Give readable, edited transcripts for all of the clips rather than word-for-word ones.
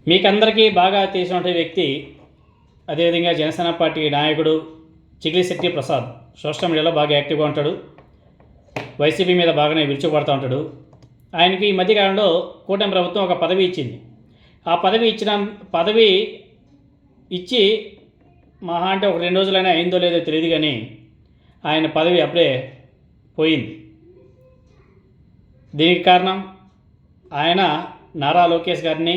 మీకందరికీ బాగా తెలిసినటువంటి వ్యక్తి, అదేవిధంగా జనసేన పార్టీ నాయకుడు చిగిలిశెట్టి ప్రసాద్. సోషల్ మీడియాలో బాగా యాక్టివ్గా ఉంటాడు. వైసీపీ మీద బాగానే విరుచుకుపడుతూ ఉంటాడు. ఆయనకి ఈ మధ్యకాలంలో కూటమి ప్రభుత్వం ఒక పదవి ఇచ్చింది. ఆ పదవి ఇచ్చి మహా అంటే ఒక 2 రోజులైనా అయిందో లేదో తెలియదు, కానీ ఆయన పదవి అప్పుడే పోయింది. దీనికి కారణం ఆయన నారా లోకేష్ గారిని,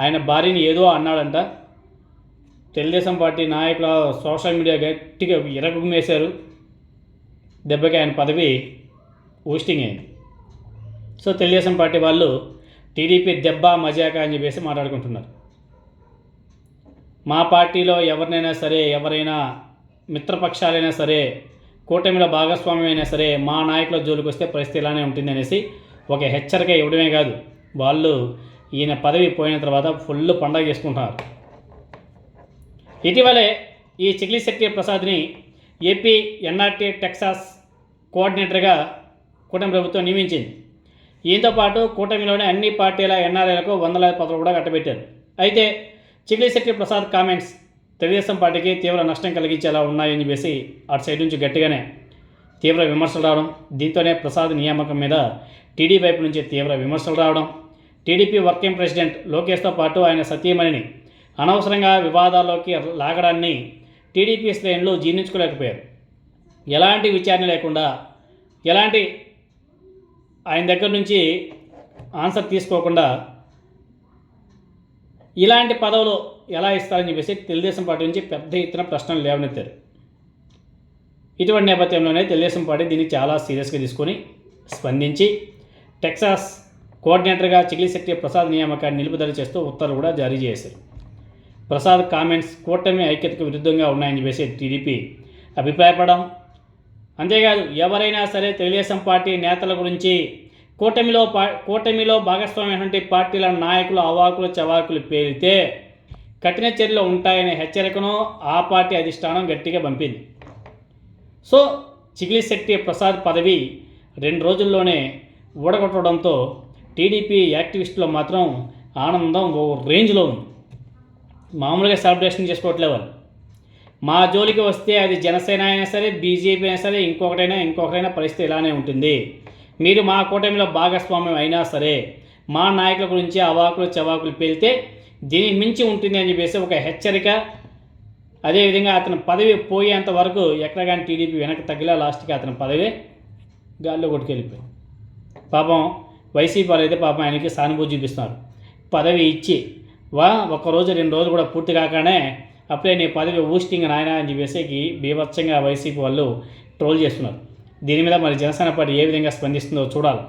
ఆయన భార్యని ఏదో అన్నాడంట. తెలుగుదేశం పార్టీ నాయకుల సోషల్ మీడియా గట్టిగా ఇరగుమేశారు. దెబ్బకి ఆయన పదవి ఊస్టింగ్ అయింది. సో తెలుగుదేశం పార్టీ వాళ్ళు టీడీపీ దెబ్బ మజాక అని చెప్పేసి మాట్లాడుకుంటున్నారు. మా పార్టీలో ఎవరినైనా సరే, ఎవరైనా మిత్రపక్షాలైనా సరే, కూటమిలో భాగస్వామ్యం అయినా సరే, మా నాయకుల జోలికి వస్తే పరిస్థితి ఇలానే ఉంటుంది అనేసి ఒక హెచ్చరిక ఇవ్వడమే కాదు, వాళ్ళు ఈయన పదవి పోయిన తర్వాత ఫుల్ పండగ చేసుకుంటున్నారు. ఇటీవలే ఈ చిగిలిశెట్టి ప్రసాద్ని ఏపీ ఎన్ఆర్టీ టెక్సాస్ కోఆర్డినేటర్గా కూటమి ప్రభుత్వం నియమించింది. ఈయనతో పాటు కూటమిలోని అన్ని పార్టీల ఎన్ఆర్ఐలకు 100,000 పత్రాలు కూడా కట్టబెట్టారు. అయితే చిగిలిశెట్టి ప్రసాద్ కామెంట్స్ తెలుగుదేశం పార్టీకి తీవ్ర నష్టం కలిగించేలా ఉన్నాయని చెప్పేసి అటు సైడ్ నుంచి గట్టిగానే తీవ్ర విమర్శలు రావడం, దీంతోనే ప్రసాద్ నియామకం మీద టీడీ వైపు నుంచి తీవ్ర విమర్శలు రావడం, టీడీపీ వర్కింగ్ ప్రెసిడెంట్ లోకేష్తో పాటు ఆయన సతీమణిని అనవసరంగా వివాదాల్లోకి లాగడాన్ని టీడీపీ శ్రేణులు జీర్ణించుకోలేకపోయారు. ఎలాంటి విచారణ లేకుండా, ఎలాంటి ఆయన దగ్గర నుంచి ఆన్సర్ తీసుకోకుండా ఇలాంటి పదవులు ఎలా ఇస్తారని చెప్పేసి తెలుగుదేశం పార్టీ నుంచి పెద్ద ఎత్తున ప్రశ్నలు లేవనెత్తారు. ఇటువంటి నేపథ్యంలోనే తెలుగుదేశం పార్టీ దీన్ని చాలా సీరియస్గా తీసుకొని స్పందించి టెక్సాస్ కోఆర్డినేటర్గా చిగిలిశెట్టి ప్రసాద్ నియామకాన్ని నిలుపుదల చేస్తూ ఉత్తర్వులు కూడా జారీ చేశారు. ప్రసాద్ కామెంట్స్ కూటమి ఐక్యతకు విరుద్ధంగా ఉన్నాయని చెప్పేసి టీడీపీ అభిప్రాయపడడం, అంతేకాదు ఎవరైనా సరే తెలుగుదేశం పార్టీ నేతల గురించి కూటమిలో భాగస్వామ్యమైనటువంటి పార్టీల నాయకులు అవాకులు చవాకులు పేలితే కఠిన చర్యలు ఉంటాయనే హెచ్చరికను ఆ పార్టీ అధిష్టానం గట్టిగా పంపింది. సో చిగిలిశెట్టి ప్రసాద్ పదవి 2 రోజుల్లోనే ఊడగొట్టడంతో టీడీపీ యాక్టివిస్టులు మాత్రం ఆనందం ఓ రేంజ్లో ఉంది. మామూలుగా సెలబ్రేషన్ చేసుకోవట్లే వాళ్ళు. మా జోలికి వస్తే అది జనసేన అయినా సరే, బీజేపీ అయినా సరే, ఇంకొకరైనా పరిస్థితి ఇలానే ఉంటుంది. మీరు మా కూటమిలో భాగస్వామ్యం అయినా సరే మా నాయకుల గురించి అవాకులు చవాకులు పేలితే దీనికి మించి ఉంటుంది అని చెప్పేసి ఒక హెచ్చరిక. అదేవిధంగా అతని పదవి పోయేంత వరకు ఎక్కడ కానీ టీడీపీ వెనక్కి తగ్గిలా లాస్ట్కి అతని పదవి గాల్లో కొట్టుకెళ్ళిపోయింది. పాపం వైసీపీ వాళ్ళు అయితే పాపం ఆయనకి సానుభూతి చూపిస్తున్నారు. పదవి ఇచ్చి 1 రోజు 2 రోజులు కూడా పూర్తి కాగానే అప్పుడే నీ పదవి ఊస్టింగ్ నాయన అని చెప్పేసి బీభత్సంగా వైసీపీ వాళ్ళు ట్రోల్ చేస్తున్నారు. దీని మీద మరి జనసేన పార్టీ ఏ విధంగా స్పందిస్తుందో చూడాలి.